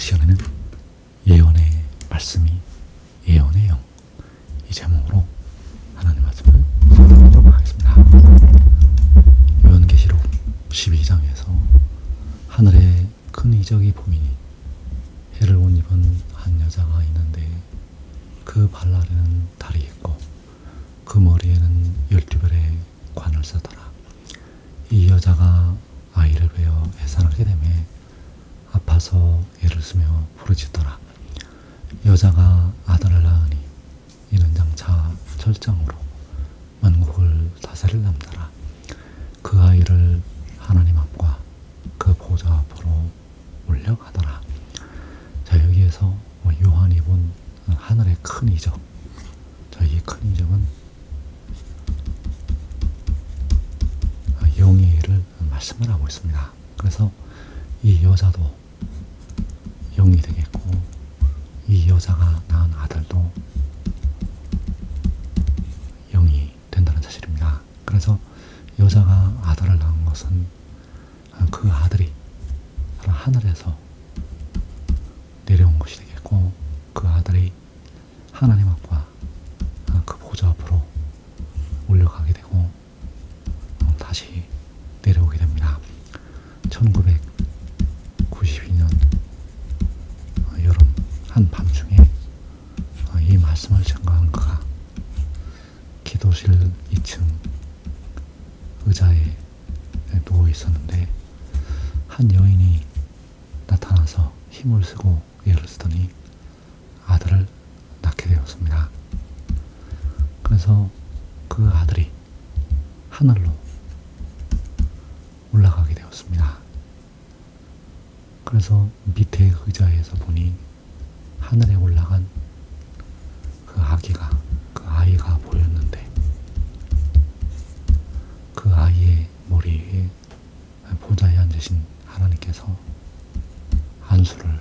시간에는 예언의 말씀이 예언의 영, 이 제목으로 하나님 말씀을 살펴보도록 하겠습니다. 요한계시록 12장에서 하늘에 큰 이적이 보이니 해를 못 입은 한 여자가 있는데 그 발 아래는 달이 있고 그 머리에는 12별의 관을 쓰더라. 이 여자가 아이를 베어 해산하게 되매 아파서 애를 쓰며 부르짖더라. 여자가 아들을 낳으니 이는 장차 철장으로 만국을 다스릴 남자라. 그 아이를 하나님 앞과 그 보좌 앞으로 올려가더라. 자, 여기에서 요한이 본 하늘의 큰 이적, 자, 이 큰 이적은 영의 일을 말씀을 하고 있습니다. 그래서 이 여자도 영이 되겠고 이 여자가 낳은 아들도 영이 된다는 사실입니다. 그래서 여자가 아들을 낳은 것은 그 아들이 하늘에서 내려온 것이 되겠고 그 아들이 하나님 앞과 그 보좌 앞으로 올려가게 되고 다시 내려오게 됩니다. 1992년 여름 한밤중에 이 말씀을 증거한 그가 기도실 2층 의자에 누워 있었는데 한 여인이 나타나서 힘을 쓰고 애를 쓰더니 아들을 낳게 되었습니다. 그래서 그 아들이 하늘로 올라가게 되었습니다. 그래서 밑에 의자에서 보니 하늘에 올라간 그 아이가 보였는데 그 아이의 머리 위에 보좌에 앉으신 하나님께서 안수를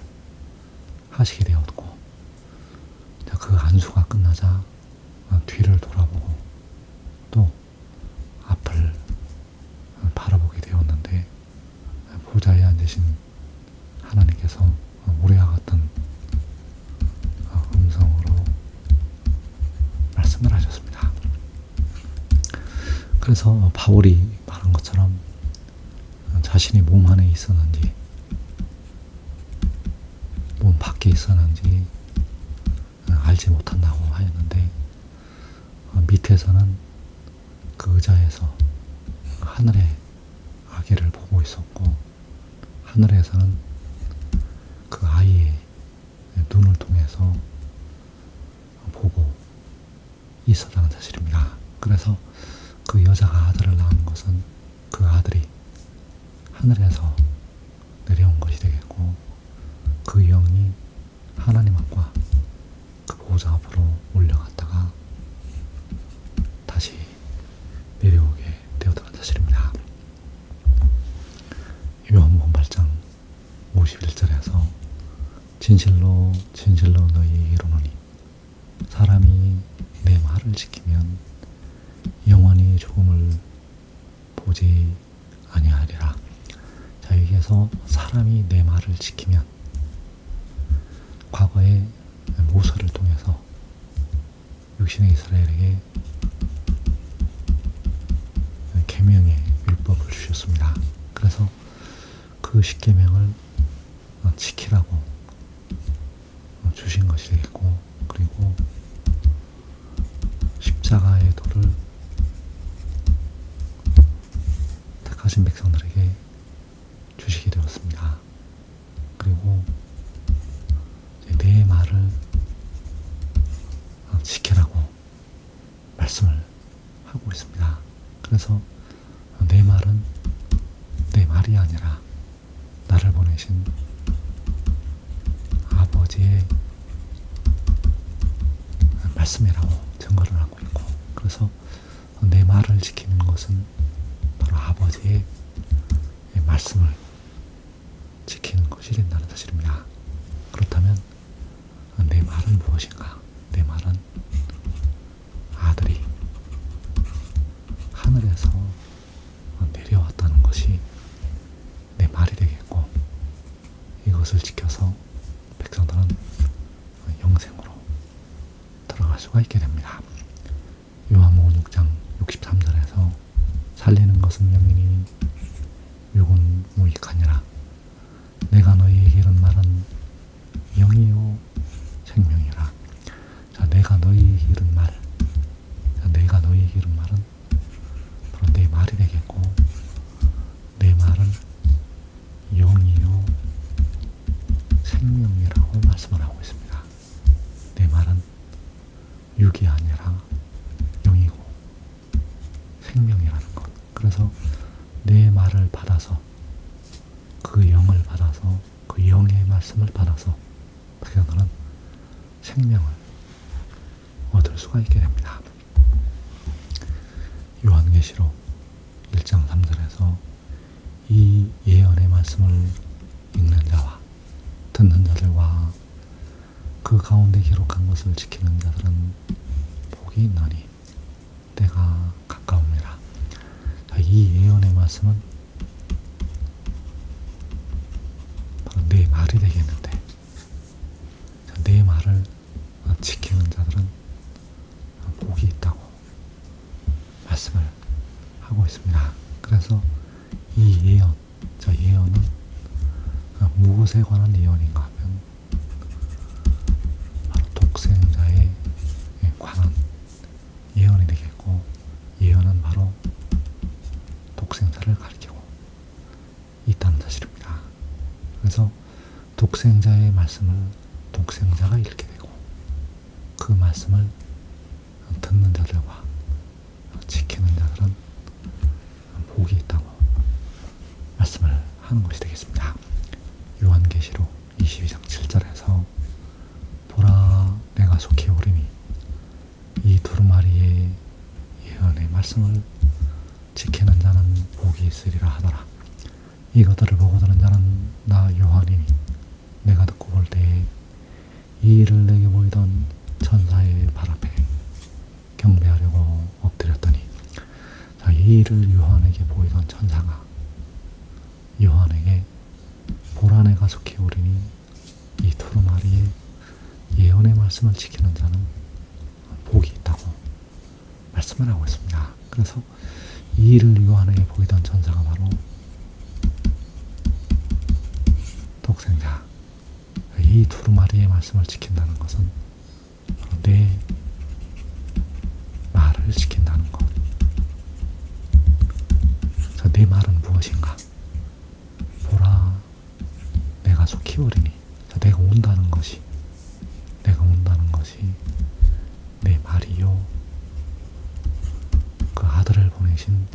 하시게 되었고, 그 안수가 끝나자 뒤를 돌아보고 또 앞을 바라보게 되었는데 보좌에 앉으신 하나님께서 우리와 같은 음성으로 말씀을 하셨습니다. 그래서 바울이 말한 것처럼 자신이 몸 안에 있었는지 몸 밖에 있었는지 알지 못한다고 하였는데 밑에서는 그 의자에서 하늘의 아기를 보고 있었고 하늘에서는 그 아이의 눈을 통해서 보고 있었다는 사실입니다. 그래서 그 여자가 아들을 낳은 것은 그 아들이 하늘에서 내려온 것이 되겠고 그 영이 하나님 앞과 그 보좌 앞으로 올려갔다가 다시 내려오게 되었다는 사실입니다. 요한복음 8장 51절에서 진실로 진실로 너희에게 이르노니 사람이 내 말을 지키면 영원히 죽음을 보지 아니하리라. 자, 여기에서 사람이 내 말을 지키면 과거에 모세를 통해서 육신의 이스라엘에게 계명의 율법을 주셨습니다. 그래서 그 십계명을 지키라고 주신 것이 되겠고 그리고 십자가의 도를 택하신 백성들에게 주시게 되었습니다. 그리고 내 말을 지키라고 말씀을 하고 있습니다. 그래서 내 말은 내 말이 아니라 나를 보내신 아버지의 말씀이라고 증거를 하고 있고 그래서 내 말을 지키는 것은 바로 아버지의 말씀을 지키는 것이 된다는 사실입니다. 그렇다면 내 말은 무엇인가? 내 말은 아들이 하늘에서 내려왔다는 것이 내 말이 되겠고 이것을 지켜서 백성들은 영생으로 들어갈 수가 있게 됩니다. 요한복음 6장 63절에서 살리는 것은 영이니 육은 무익하니라. 내가 너희에게 이른 말은 영이요 생명이라. 자, 내가 너희에게 이른 말, 자, 내가 너희에게 이른 말은 바로 내 말이 되겠고, 내 말은 영이요 생명이라고 말씀을 하고 있습니다. 내 말은 육이 아니라 영이고 생명이라는 것. 그래서 내 말을 받아서, 그 영을 받아서, 그 영의 말씀을 받아서 백성들은 생명을 얻을 수가 있게 됩니다. 요한계시록 1장 3절에서 이 예언의 말씀을 읽는 자와 듣는 자들과 그 가운데 기록한 것을 지키는 자들은 복이 있나니 때가 가까움이라. 이 예언의 말씀은 바로 내 말이 되겠는데, 내 말을 지키는 자들은 복이 있다고 말씀을 하고 있습니다. 그래서 이 예언, 저 예언은 무엇에 관한 예언인가 하면 바로 독생자에 관한 예언이 되겠고, 예언은 바로 독생자를 가리키고 있다는 사실입니다. 그래서 독생자의 말씀을 독생자가 읽게 되고, 그 말씀을 듣는 자들과 지키는 자들은 복이 있다고 말씀을 하는 것이 되겠습니다. 요한계시록 22장 7절에서 보라 내가 속히 오리니 이 두루마리의 예언의 말씀을 지키는 자는 복이 있으리라 하더라. 이것들을 보고 들은 자는 나 요한이니 내가 듣고 볼 때에 이 일을 내게 보이던 천사의 발 앞에 경배하려고 엎드렸더니, 자, 이 일을 요한에게 보이던 천사가 요한에게 보라 내가 속히 오리니 이 두루마리의 예언의 말씀을 지키는 자는 복이 있다고 말씀을 하고 있습니다. 그래서 이 일을 요한에게 보이던 천사가 바로 독생자, 이 두루마리의 말씀을 지킨다는 것은 바로 내 말을 지킨다는 것. 자, 내 말은 무엇인가? 보라 내가 속히 오리니. 자, 내가 온다는 것이 내 말이요 그 아들을 보내신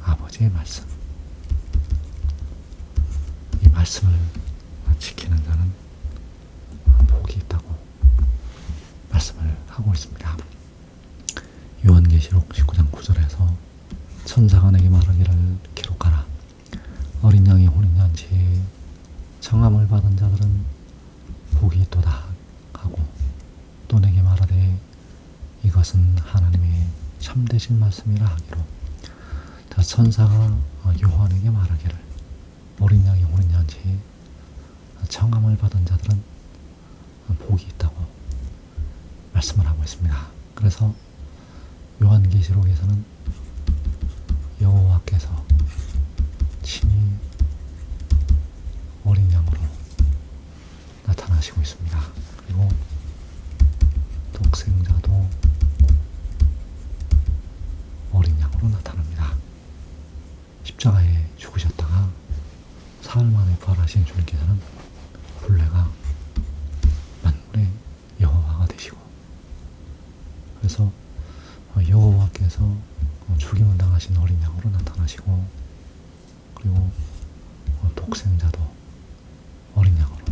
아버지의 말씀. 이 말씀을 지키는 자는 복이 있다고 말씀을 하고 있습니다. 요한계시록 19장 9절에서 천사가 내게 말하기를 기록하라. 어린 양의 혼인잔치에 청함을 받은 자들은 복이 있도다 하고, 또 내게 말하되 이것은 하나님의 참되신 말씀이라 하기로. 자, 천사가 요한에게 말하기를 어린 양의 혼인잔치에 청함을 받은 자들은 복이 있다고 말씀을 하고 있습니다. 그래서 요한계시록에서는 여호와께서 친히 어린 양으로 나타나시고 있습니다. 그리고 독생자도 어린 양으로 나타납니다. 십자가에 죽으셨다가 사흘 만에 부활하신 주님께서는 본래가 만물의 여호와가 되시고, 그래서 여호와께서 죽임을 당하신 어린 양으로 나타나시고, 그리고 독생자도 어린 양으로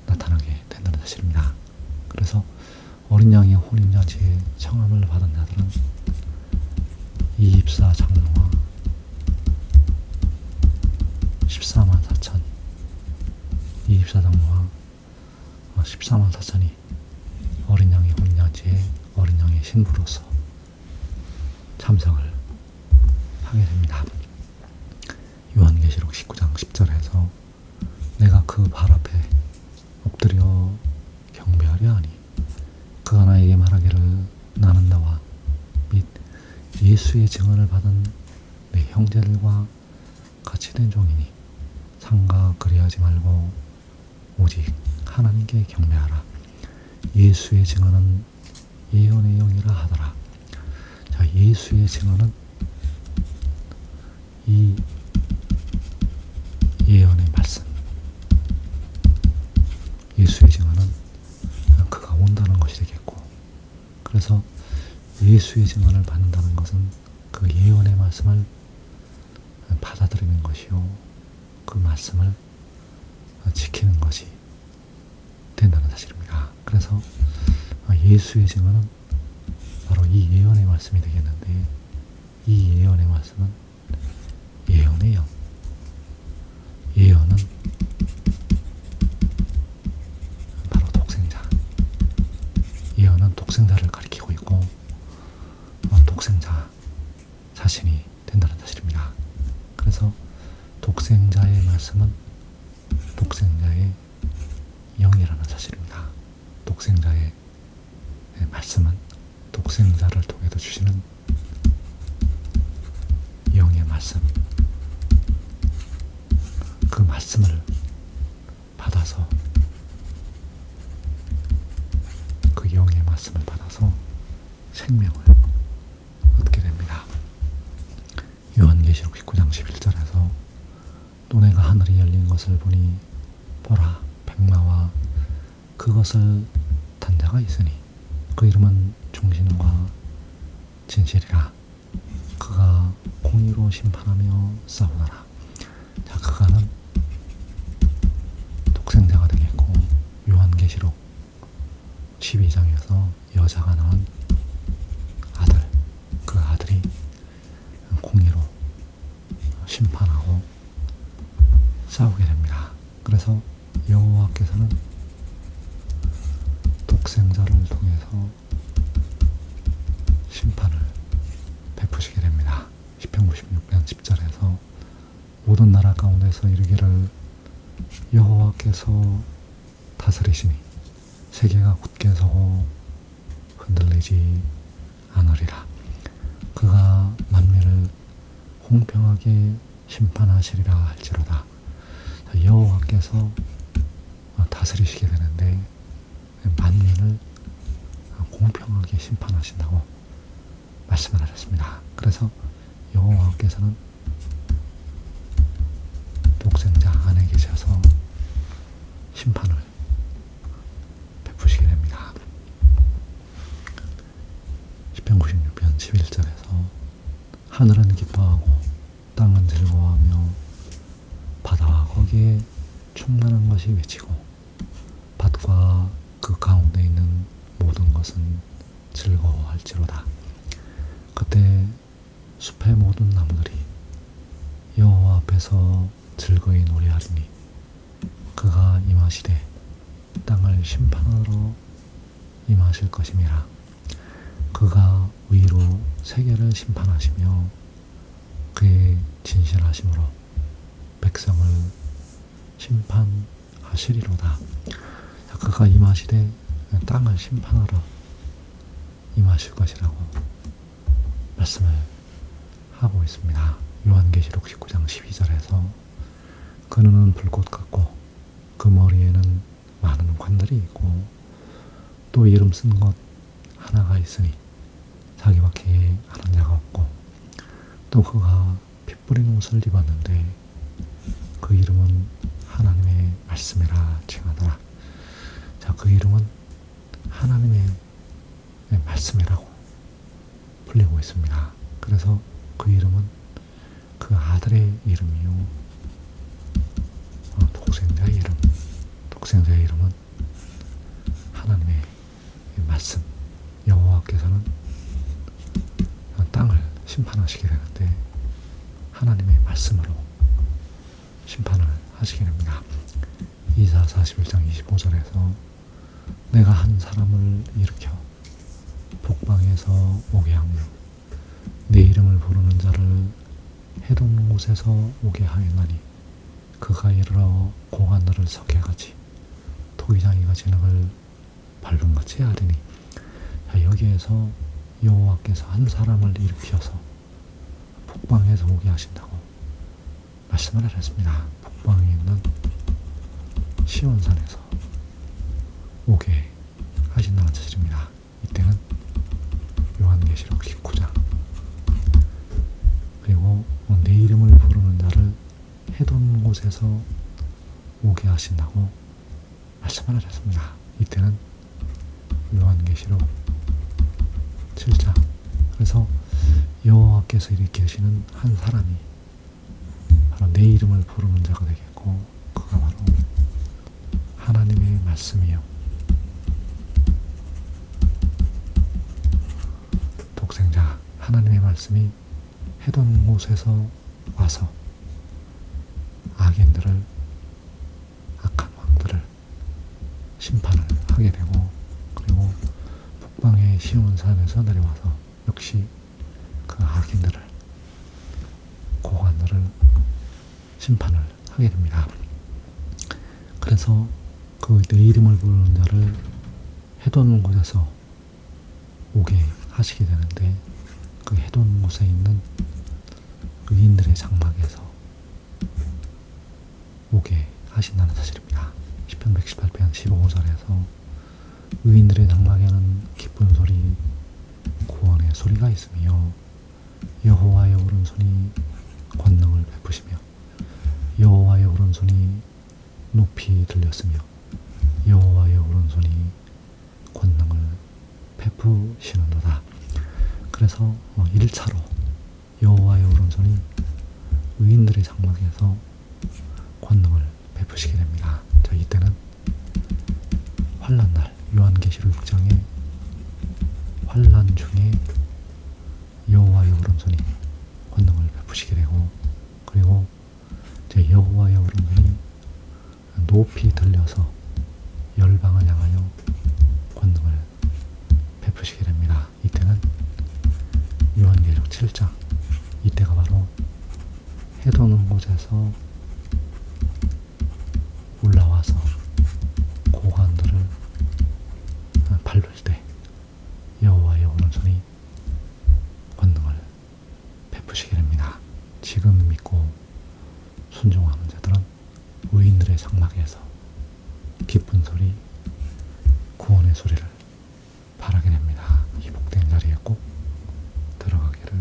나타나게 된다는 사실입니다. 그래서 어린 양의 혼인잔치에 청함을 받은 자들은 24장로와 14만 4천, 24장로와 14만 4천이 어린 양의 혼인잔치에 어린 양의 신부로서 참석을 하게 됩니다. 요한계시록 19장 10절에서 내가 그 발 앞에 엎드려 경배하려 하니 그가 나에게 말하기를 나는 나와 및 예수의 증언을 받은 내 형제들과 같이 된 종이니 상가 그리하지 말고 오직 하나님께 경배하라. 예수의 증언은 예언의 영이라 하더라. 자, 예수의 증언은 이 예언의 말씀, 예수의 증언은 그가 온다는 것이 되겠고, 그래서 예수의 증언을 받는다는 것은 그 예언의 말씀을 받아들이는 것이요, 그 말씀을 지키는 것이 된다는 사실입니다. 그래서 예수의 증언은 바로 이 예언의 말씀이 되겠는데, 이 예언의 말씀은 예언의 영, 예언은 바로 독생자, 예언은 독생자를 가리키고 있고 독생자 자신이 된다는 사실입니다. 그래서 독생자의 말씀은 독생자의 영이라는 사실입니다. 독생자의 말씀은 독생자를 통해서 주시는 영의 말씀, 그 말씀을 받아서, 그 영의 말씀을 받아서 생명을 얻게 됩니다. 요한계시록 19장 11절에서 또 내가 하늘이 열린 것을 보니 보라 백마와 그것을 탄 자가 있으니 그 이름은忠신과 진실이라. 그가 공의로 심판하며 싸우더라. 자, 그가는 독생자가 되겠고, 요한계시록 12장에서 여자가 낳은 아들, 그 아들이 공의로 심판하고 싸우게 됩니다. 그래서 여호와께서는 독생자를 통해서 심판을 베푸시게 됩니다. 시편 96편 10절에서 모든 나라 가운데서 이르기를 여호와께서 다스리시니 세계가 굳게 서고 흔들리지 않으리라. 그가 만민을 공평하게 심판하시리라 할지로다. 여호와께서 다스리시게 되는데 만민을 공평하게 심판하신다고 말씀을 하셨습니다. 그래서 여호와께서는 독생자 안에 계셔서 심판을 베푸시게 됩니다. 시편 96편 11절에서 하늘은 기뻐하고 땅은 즐거워하며 바다와 거기에 충만한 것이 외치고 밭과 그 가운데 있는 모든 것은 즐거워할지로다. 그때 숲의 모든 나무들이 여호와 앞에서 즐거이 노래하리니 그가 임하시되 땅을 심판하러 임하실 것임이라. 그가 의로 세계를 심판하시며 그의 진실하심으로 백성을 심판하시리로다. 그가 임하시되 땅을 심판하러 임하실 것이라고 말씀을 하고 있습니다. 요한계시록 19장 12절에서 그 눈은 불꽃 같고 그 머리에는 많은 관들이 있고 또 이름 쓴 것 하나가 있으니 자기밖에 아는 자가 없고 또 그가 피 뿌린 옷을 입었는데 그 이름은 하나님의 말씀이라 칭하더라. 자, 그 이름은 하나님의 말씀이라고 불리고 있습니다. 그래서 그 이름은 그 아들의 이름이요, 독생자의 이름, 독생자의 이름은 하나님의 말씀. 여호와께서는 땅을 심판하시게 되는데 하나님의 말씀으로 심판을 하시게 됩니다. 이사 41장 25절에서 내가 한 사람을 일으켜 북방에서 오게 하며 내 이름을 부르는 자를 해동 곳에서 오게 하였나니 그가 이르러 공하늘을 서게 하지 토기장이가 진흙을 밟은 것이 아리니. 자, 여기에서 여호와께서 한 사람을 일으켜서 북방에서 오게 하신다고 말씀을 하셨습니다. 북방에 있는 시온산에서 오게 하신다는 사실입니다. 이때는 요한계시록 19장. 그리고 내 이름을 부르는 자를 해둔 곳에서 오게 하신다고 말씀을 하셨습니다. 이때는 요한계시록 7장. 그래서 여호와께서 일으키시는 한 사람이 바로 내 이름을 부르는 자가 되겠고, 그가 바로 하나님의 말씀이요 독생자 하나님의 말씀이 해둔 곳에서 와서 악인들을, 악한 왕들을 심판을 하게 되고, 그리고 북방의 시온산에서 내려와서 역시 그 악인들을, 고관들을 심판을 하게 됩니다. 그래서 그 내 이름을 부르는 자를 해둔 곳에서 오게 하시게 되는데, 그 해둔 곳에 있는 의인들의 장막에서 오게 하신다는 사실입니다. 시편 118편 15절에서 의인들의 장막에는 기쁜 소리, 구원의 소리가 있으며 여호와의 오른손이 권능을 베푸시며 여호와의 오른손이 높이 들렸으며 여호와의 오른손이 권능을 베푸시는도다. 그래서 1차로 여호와의 오른손이 의인들의 장막에서 권능을 베푸시게 됩니다. 자, 이때는 환난날, 요한계시록 6장에 환난 중에 여호와의 오른손이 권능을 베푸시게 되고, 그리고 제 여호와의 오른손이 높이 들려서 열방을 향하여 권능을 베푸시게 됩니다. 이때는 요한계시록 7장. 이때가 바로 해도는 곳에서 올라와서 고관들을 밟을 때 여호와의 오른손이 권능을 베푸시게 됩니다. 지금 믿고 순종하는 자들은 의인들의 장막에서 기쁜 소리, 구원의 소리를 바라게 됩니다. 이 복된 자리에 꼭 들어가기를